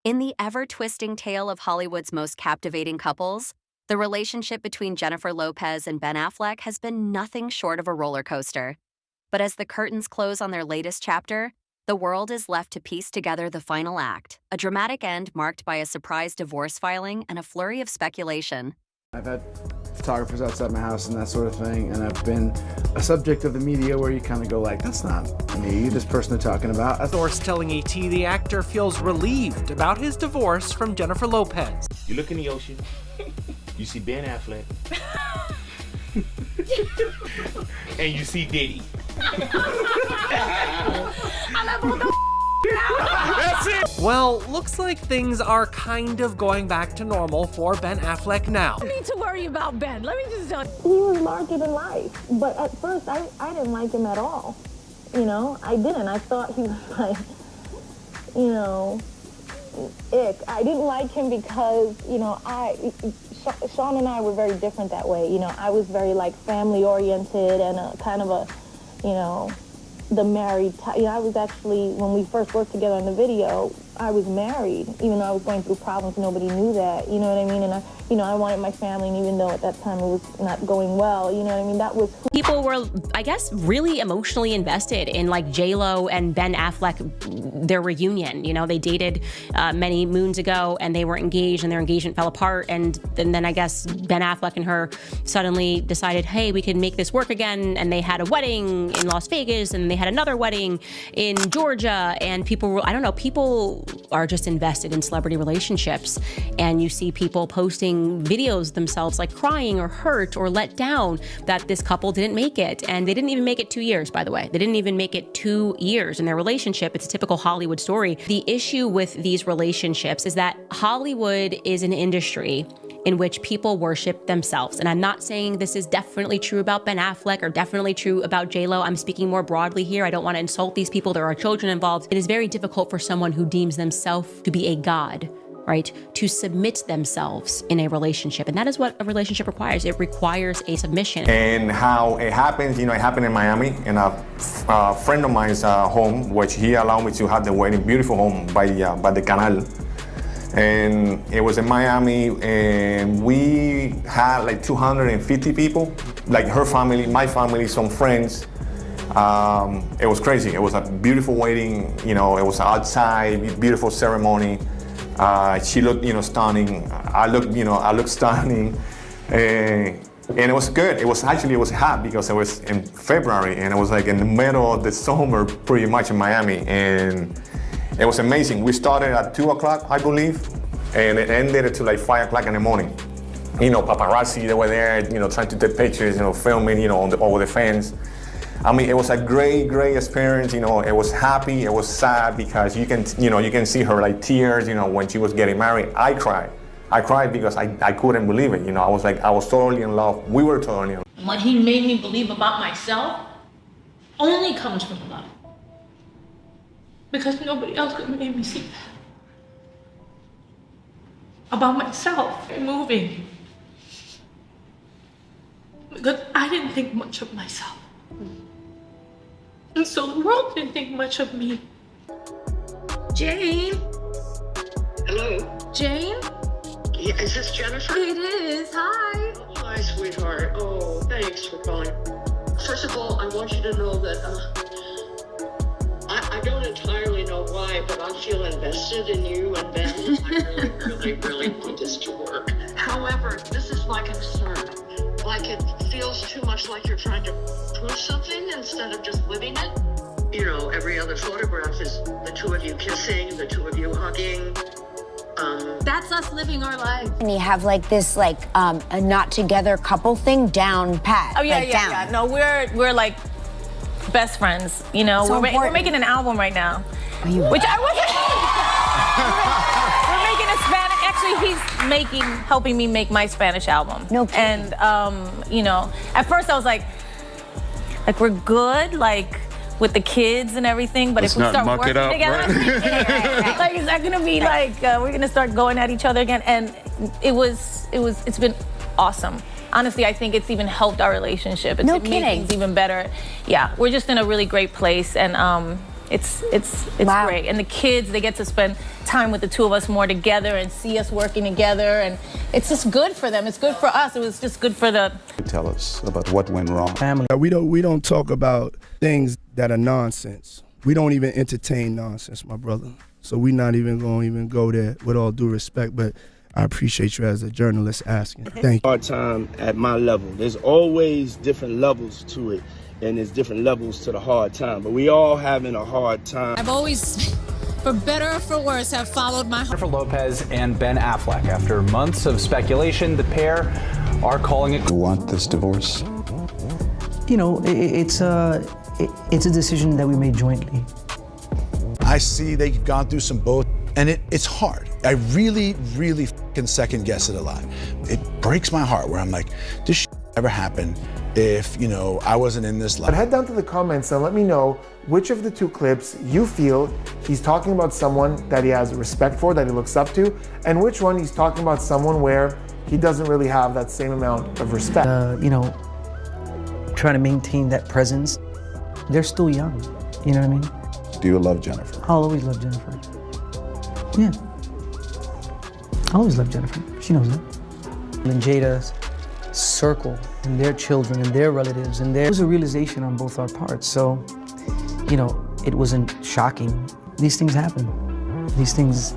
In the ever-twisting tale of Hollywood's most captivating couples, the relationship between Jennifer Lopez and Ben Affleck has been nothing short of a roller coaster. But as the curtains close on their latest chapter, the world is left to piece together the final act, a dramatic end marked by a surprise divorce filing and a flurry of speculation. I've had photographers outside my house and that sort of thing, and I've been a subject of the media where you kind of go like, that's not me, this person they're talking about. Source telling ET the actor feels relieved about his divorce from Jennifer Lopez. You look in the ocean, you see Ben Affleck, and you see Diddy. That's it! Well, looks like things are kind of going back to normal for Ben Affleck now. No need to worry about Ben. Let me just tell you. He was larger than life, but at first I didn't like him at all. You know, I didn't. I thought he was like, you know, ick. I didn't like him because, you know, Sean and I were very different that way. You know, I was very like family oriented and a kind of a, you know, the married type. You know, I was actually, when we first worked together in the video, I was married, even though I was going through problems, nobody knew that, you know what I mean? And I wanted my family, and even though at that time it was not going well, you know what I mean? That was who. People were, I guess, really emotionally invested in like J-Lo and Ben Affleck, their reunion. You know, they dated many moons ago and they were engaged and their engagement fell apart. And then I guess Ben Affleck and her suddenly decided, hey, we can make this work again. And they had a wedding in Las Vegas and they had another wedding in Georgia. And people were, I don't know, people are just invested in celebrity relationships. And you see people posting videos themselves like crying or hurt or let down that this couple didn't make it. And they didn't even make it 2 years, by the way. They didn't even make it 2 years in their relationship. It's a typical Hollywood story. The issue with these relationships is that Hollywood is an industry in which people worship themselves. And I'm not saying this is definitely true about Ben Affleck or definitely true about J-Lo. I'm speaking more broadly here. I don't want to insult these people. There are children involved. It is very difficult for someone who deems themselves to be a god, right, to submit themselves in a relationship. And that is what a relationship requires. It requires a submission. And how it happens, you know, it happened in Miami in a friend of mine's home, which he allowed me to have the wedding, beautiful home by the canal. And it was in Miami, and we had like 250 people, like her family, my family, some friends. It was crazy. It was a beautiful wedding, you know, it was outside, beautiful ceremony. She looked, you know, stunning. I looked stunning. And it was good. It was hot because it was in February and it was like in the middle of the summer pretty much in Miami. And it was amazing. We started at 2 o'clock, I believe, and it ended until like 5 o'clock in the morning. You know, paparazzi, they were there, you know, trying to take pictures, you know, filming, you know, over the fence. I mean, it was a great, great experience. You know, it was happy, it was sad because you can see her like tears, you know, when she was getting married. I cried because I couldn't believe it. You know, I was totally in love. We were totally in love. What he made me believe about myself only comes from love. Because nobody else could make me see that. About myself, moving. Because I didn't think much of myself. And so the world didn't think much of me. Jane? Hello? Jane? Yeah, is this Jennifer? It is, hi. Hi, sweetheart. Oh, thanks for calling. First of all, I want you to know that I don't entirely know why, but I feel invested in you and Ben. I really want this to work. However, this is my concern. Like it feels too much like you're trying to prove something instead of just living it. You know, every other photograph is the two of you kissing, the two of you hugging. That's us living our life. And you have like this a not together couple thing down pat. Oh yeah, like, yeah, down. yeah. No, we're like best friends. You know, So we're making an album right now, which I wasn't. We're making a Spanish. Actually, he's helping me make my Spanish album. No kidding. And you know, at first I was like we're good, like with the kids and everything, but if we start working together, right? Like is that gonna be like we're gonna start going at each other again? And it's been awesome. Honestly, I think it's even helped our relationship. It's made things even better. Yeah, we're just in a really great place, and It's great. And the kids, they get to spend time with the two of us more together and see us working together. And it's just good for them. It's good for us. It was just good for the... Tell us about what went wrong. Family. We don't talk about things that are nonsense. We don't even entertain nonsense, my brother. So we're not even going to go there, with all due respect. But I appreciate you as a journalist asking. Thank you. Hard time at my level. There's always different levels to it. And there's different levels to the hard time, but we all having a hard time. I've always, for better or for worse, have followed my heart. Jennifer Lopez and Ben Affleck. After months of speculation, the pair are calling it. You want this divorce? You know, it's a decision that we made jointly. I see they've gone through some both, and it's hard. I really can second guess it a lot. It breaks my heart where I'm like, this shit never happened if, you know, I wasn't in this life. But head down to the comments and let me know which of the two clips you feel he's talking about someone that he has respect for, that he looks up to, and which one he's talking about someone where he doesn't really have that same amount of respect. You know, trying to maintain that presence. They're still young, you know what I mean? Do you love Jennifer? I'll always love Jennifer. Yeah. I'll always love Jennifer. She knows that. And Jada's circle and their children and their relatives, and there was a realization on both our parts. So, you know, it wasn't shocking. These things happen. These things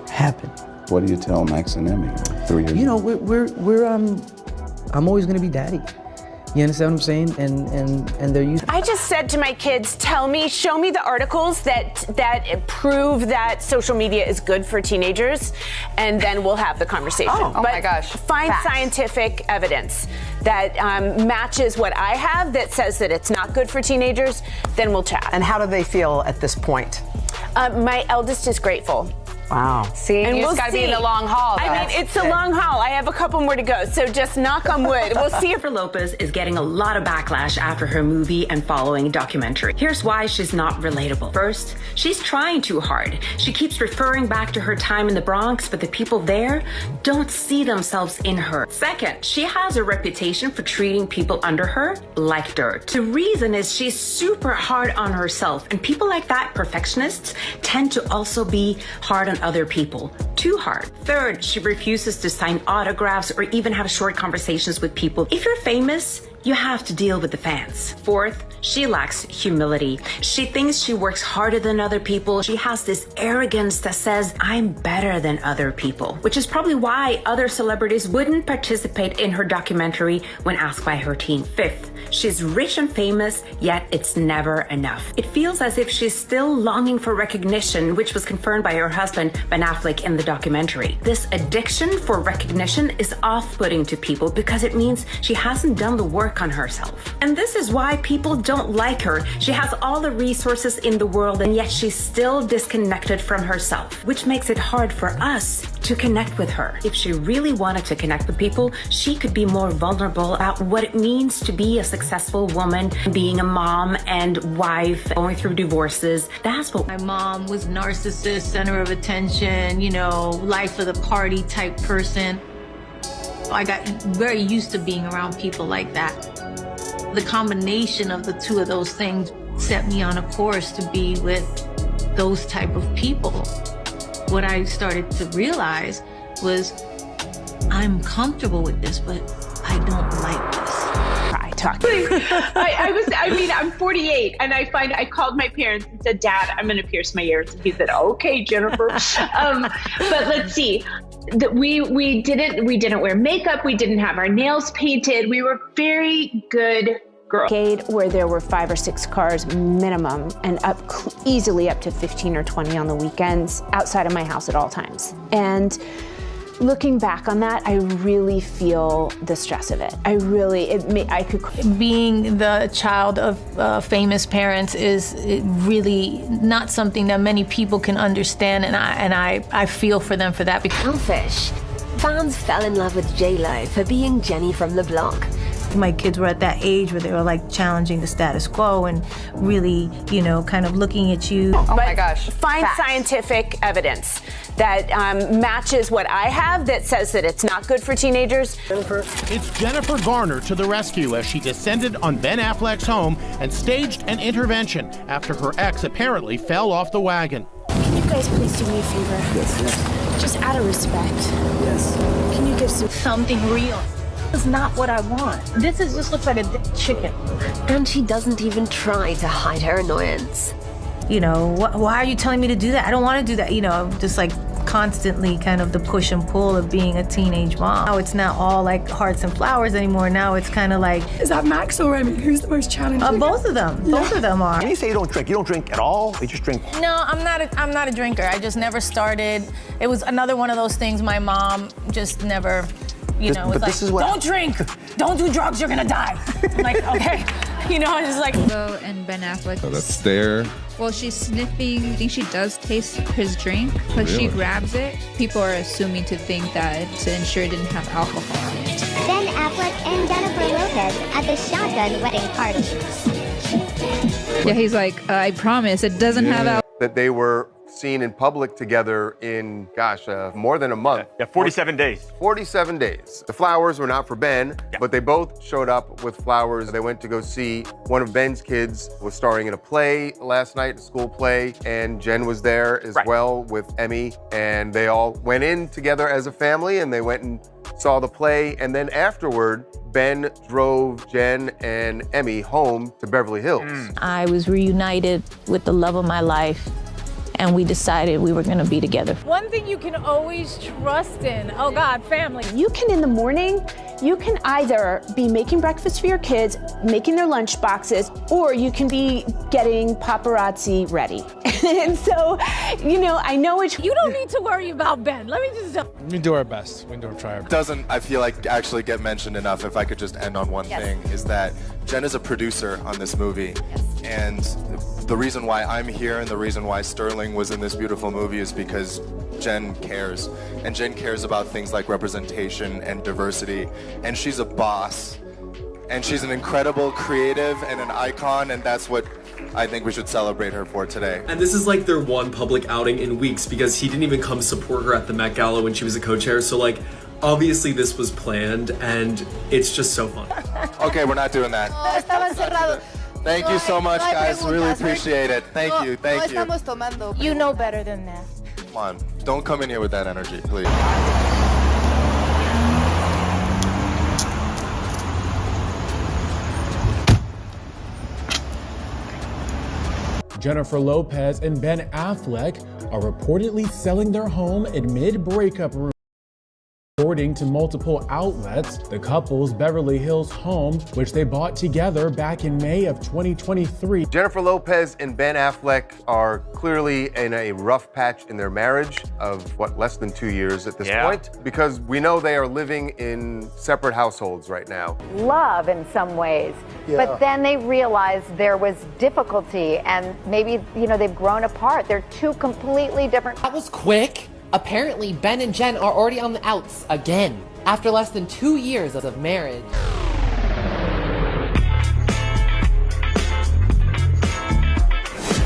happen. What do you tell Max and Emmy 3 years? You know, I'm always gonna be daddy. You understand what I'm saying? And they're used. I just said to my kids, show me the articles that prove that social media is good for teenagers, and then we'll have the conversation. Oh my gosh. Find scientific evidence that matches what I have that says that it's not good for teenagers, then we'll chat. And how do they feel at this point? My eldest is grateful. Wow. See, and you just got to be in the long haul. I mean, it's a long haul. I have a couple more to go, so just knock on wood. We'll see. Jennifer Lopez is getting a lot of backlash after her movie and following documentary. Here's why she's not relatable. First, she's trying too hard. She keeps referring back to her time in the Bronx, but the people there don't see themselves in her. Second, she has a reputation for treating people under her like dirt. The reason is she's super hard on herself, and people like that, perfectionists, tend to also be hard on other people. Too hard. Third, she refuses to sign autographs or even have short conversations with people. If you're famous, you have to deal with the fans. Fourth, she lacks humility. She thinks she works harder than other people. She has this arrogance that says, I'm better than other people, which is probably why other celebrities wouldn't participate in her documentary when asked by her team. Fifth, she's rich and famous, yet it's never enough. It feels as if she's still longing for recognition, which was confirmed by her husband, Ben Affleck, in the documentary. This addiction for recognition is off-putting to people because it means she hasn't done the work on herself. And this is why people don't like her. She has all the resources in the world, and yet she's still disconnected from herself, which makes it hard for us to connect with her. If she really wanted to connect with people, she could be more vulnerable about what it means to be a successful woman, being a mom and wife, going through divorces. That's what my mom was narcissist, center of attention, you know, life of the party type person. I got very used to being around people like that. The combination of the two of those things set me on a course to be with those type of people. What I started to realize was I'm comfortable with this, but I don't like this. I'm 48, and I called my parents and said, Dad, I'm going to pierce my ears. And he said, okay, Jennifer. But let's see. We didn't wear makeup. We didn't have our nails painted. We were very good girls. Where there were 5 or 6 cars minimum, and easily up to 15 or 20 on the weekends outside of my house at all times. And looking back on that, I really feel the stress of it. Being the child of famous parents is really not something that many people can understand, and I feel for them for that. Selfish. Fans fell in love with J-Lo for being Jenny from the block. My kids were at that age where they were like challenging the status quo and really, you know, kind of looking at you. Oh my gosh. Find scientific evidence that matches what I have that says that it's not good for teenagers. It's Jennifer Garner to the rescue as she descended on Ben Affleck's home and staged an intervention after her ex apparently fell off the wagon. Can you guys please do me a favor? Yes. Just out of respect. Yes. Can you give something real? This is not what I want. This just looks like a dead chicken. And she doesn't even try to hide her annoyance. You know, why are you telling me to do that? I don't want to do that. You know, just like constantly kind of the push and pull of being a teenage mom. Now it's not all like hearts and flowers anymore. Now it's kind of like, is that Max or Remy? Who's the most challenging? Both of them. Yeah. Both of them are. When you say you don't drink at all? You just drink? No, I'm not a drinker. I just never started. It was another one of those things my mom just never, was like, don't drink, don't do drugs, you're gonna die. I'm like, okay. You know, it's just like. And Ben Affleck. So that's there. Well, she's sniffing. I think she does taste his drink, but she grabs it. People are assuming to think that to ensure it didn't have alcohol in it. Ben Affleck and Jennifer Lopez at the shotgun wedding party. Yeah, he's like, I promise it doesn't have alcohol. That they were seen in public together in, more than a month. Yeah, 47 days. 47 days. The flowers were not for Ben, but they both showed up with flowers. They went to go see one of Ben's kids was starring in a play last night, a school play, and Jen was there as well with Emmy, and they all went in together as a family, and they went and saw the play, and then afterward, Ben drove Jen and Emmy home to Beverly Hills. I was reunited with the love of my life, and we decided we were gonna be together. One thing you can always trust in, oh God, family. You can, in the morning, you can either be making breakfast for your kids, making their lunch boxes, or you can be getting paparazzi ready. And so, I know it's. You don't need to worry about Ben. Let me just tell. We do our best. We do try our best. Doesn't, I feel like, actually get mentioned enough. If I could just end on one thing, is that Jen is a producer on this movie. And the reason why I'm here and the reason why Sterling was in this beautiful movie is because Jen cares. And Jen cares about things like representation and diversity. And she's a boss. And she's an incredible creative and an icon, and that's what I think we should celebrate her for today. And this is like their one public outing in weeks because he didn't even come support her at the Met Gala when she was a co-chair. So like, obviously this was planned and it's just so fun. Okay, we're not doing that. Thank you so much, guys. Really appreciate it. Thank you. You know better than that. Come on, don't come in here with that energy, please. Jennifer Lopez and Ben Affleck are reportedly selling their home in mid-breakup room. According to multiple outlets, the couple's Beverly Hills home, which they bought together back in May of 2023. Jennifer Lopez and Ben Affleck are clearly in a rough patch in their marriage of, less than 2 years at this point, because we know they are living in separate households right now. Love in some ways, but then they realized there was difficulty and maybe, they've grown apart. They're two completely different. That was quick. Apparently, Ben and Jen are already on the outs again, after less than 2 years of marriage.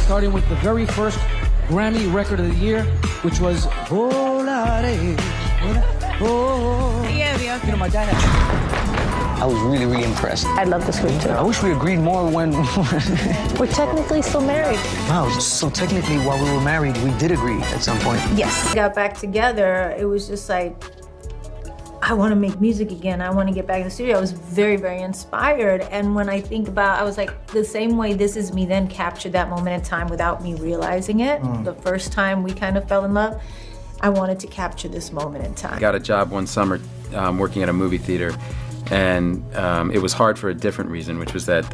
Starting with the very first Grammy record of the year, which was my dad had. I was really, really impressed. I love this group too. I wish we agreed more when... We're technically still married. Wow, so technically while we were married, we did agree at some point. Yes. We got back together, it was just like, I want to make music again. I want to get back in the studio. I was very, very inspired. And when I think about, I was like, the same way This Is Me then captured that moment in time without me realizing it. The first time we kind of fell in love, I wanted to capture this moment in time. I got a job one summer working at a movie theater. And it was hard for a different reason, which was that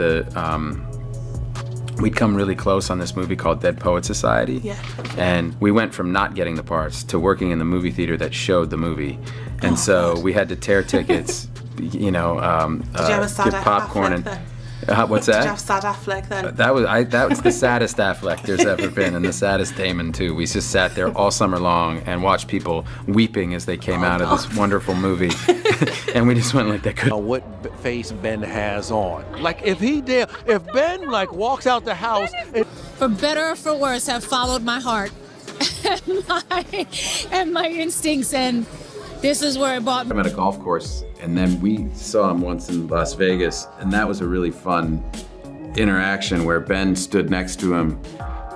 we'd come really close on this movie called Dead Poet Society. Yeah. And we went from not getting the parts to working in the movie theater that showed the movie. And so we had to tear tickets, get popcorn and... what's that? Did you have sad Affleck then? That was the saddest Affleck there's ever been, and the saddest Damon too. We just sat there all summer long and watched people weeping as they came out of this wonderful movie, and we just went like that. What face Ben has on? Like if Ben walks out the house. For better or for worse, have followed my heart. and my instincts, and this is where it brought me. I'm at a golf course, and then we saw him once in Las Vegas, and that was a really fun interaction where Ben stood next to him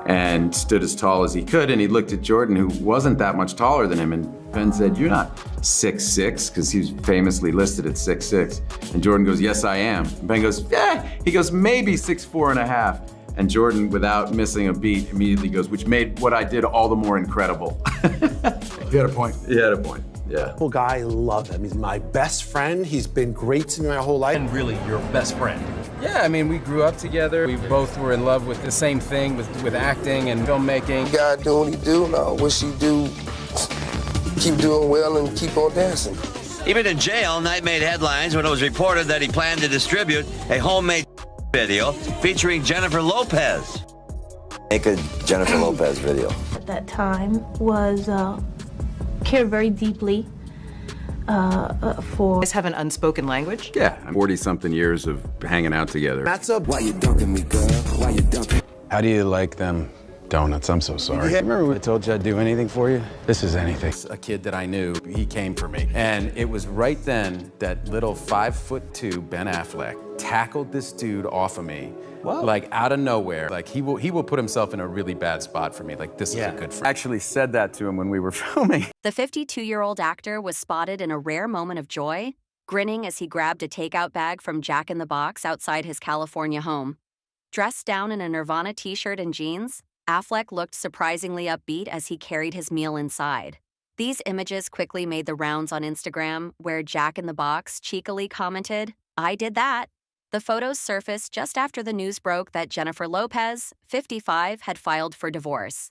and stood as tall as he could, and he looked at Jordan, who wasn't that much taller than him, and Ben said, "You're not 6'6", because he was famously listed at 6'6", and Jordan goes, "Yes, I am." And Ben goes, "Yeah." He goes, "Maybe 6'4.5". And Jordan, without missing a beat, immediately goes, which made what I did all the more incredible. You had a point. He had a point, yeah. Cool guy, I love him. He's my best friend. He's been great to me my whole life. And really, your best friend. Yeah, I mean, we grew up together. We both were in love with the same thing, with acting and filmmaking. God do what he do, and I wish he do keep doing well and keep on dancing. Even in jail, Knight made headlines when it was reported that he planned to distribute a homemade video featuring Jennifer Lopez. Make a Jennifer Lopez video. At that time was cared very deeply for. You guys have an unspoken language? Yeah, 40-something years of hanging out together. That's up. Why you dunking me, girl? Why you dunking? How do you like them donuts? I'm so sorry. Yeah. Remember when I told you I'd do anything for you? This is anything. A kid that I knew, he came for me. And it was right then that little 5'2" Ben Affleck tackled this dude off of me. Whoa. Like out of nowhere. Like he will put himself in a really bad spot for me. Like this is a good friend. I actually said that to him when we were filming. The 52-year-old actor was spotted in a rare moment of joy, grinning as he grabbed a takeout bag from Jack in the Box outside his California home. Dressed down in a Nirvana t-shirt and jeans, Affleck looked surprisingly upbeat as he carried his meal inside. These images quickly made the rounds on Instagram, where Jack in the Box cheekily commented, "I did that." The photos surfaced just after the news broke that Jennifer Lopez, 55, had filed for divorce.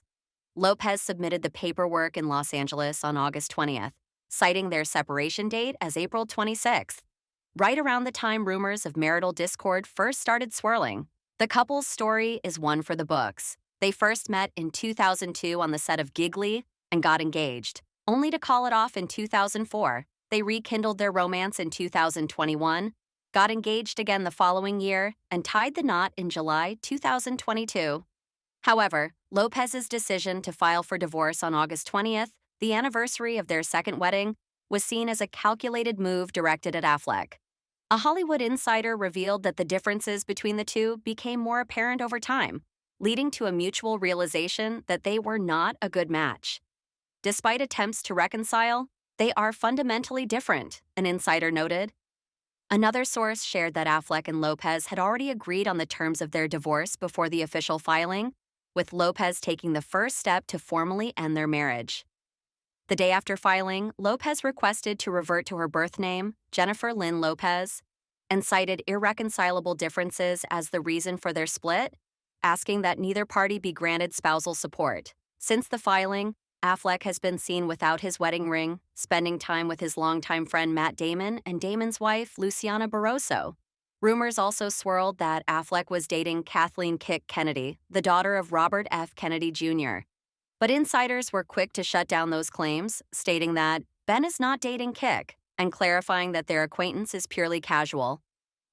Lopez submitted the paperwork in Los Angeles on August 20th, citing their separation date as April 26th, right around the time rumors of marital discord first started swirling. The couple's story is one for the books. They first met in 2002 on the set of Giggly and got engaged, only to call it off in 2004. They rekindled their romance in 2021, got engaged again the following year, and tied the knot in July 2022. However, Lopez's decision to file for divorce on August 20th, the anniversary of their second wedding, was seen as a calculated move directed at Affleck. A Hollywood insider revealed that the differences between the two became more apparent over time, leading to a mutual realization that they were not a good match. Despite attempts to reconcile, they are fundamentally different, an insider noted. Another source shared that Affleck and Lopez had already agreed on the terms of their divorce before the official filing, with Lopez taking the first step to formally end their marriage. The day after filing, Lopez requested to revert to her birth name, Jennifer Lynn Lopez, and cited irreconcilable differences as the reason for their split, asking that neither party be granted spousal support. Since the filing, Affleck has been seen without his wedding ring, spending time with his longtime friend Matt Damon and Damon's wife, Luciana Barroso. Rumors also swirled that Affleck was dating Kathleen Kick Kennedy, the daughter of Robert F. Kennedy Jr. But insiders were quick to shut down those claims, stating that Ben is not dating Kick and clarifying that their acquaintance is purely casual.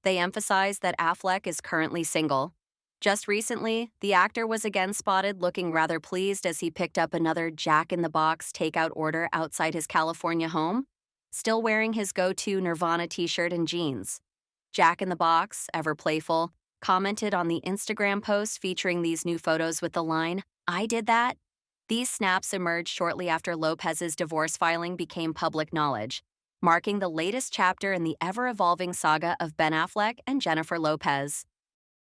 They emphasized that Affleck is currently single. Just recently, the actor was again spotted looking rather pleased as he picked up another Jack in the Box takeout order outside his California home, still wearing his go-to Nirvana t-shirt and jeans. Jack in the Box, ever playful, commented on the Instagram post featuring these new photos with the line, "I did that." These snaps emerged shortly after Lopez's divorce filing became public knowledge, marking the latest chapter in the ever-evolving saga of Ben Affleck and Jennifer Lopez.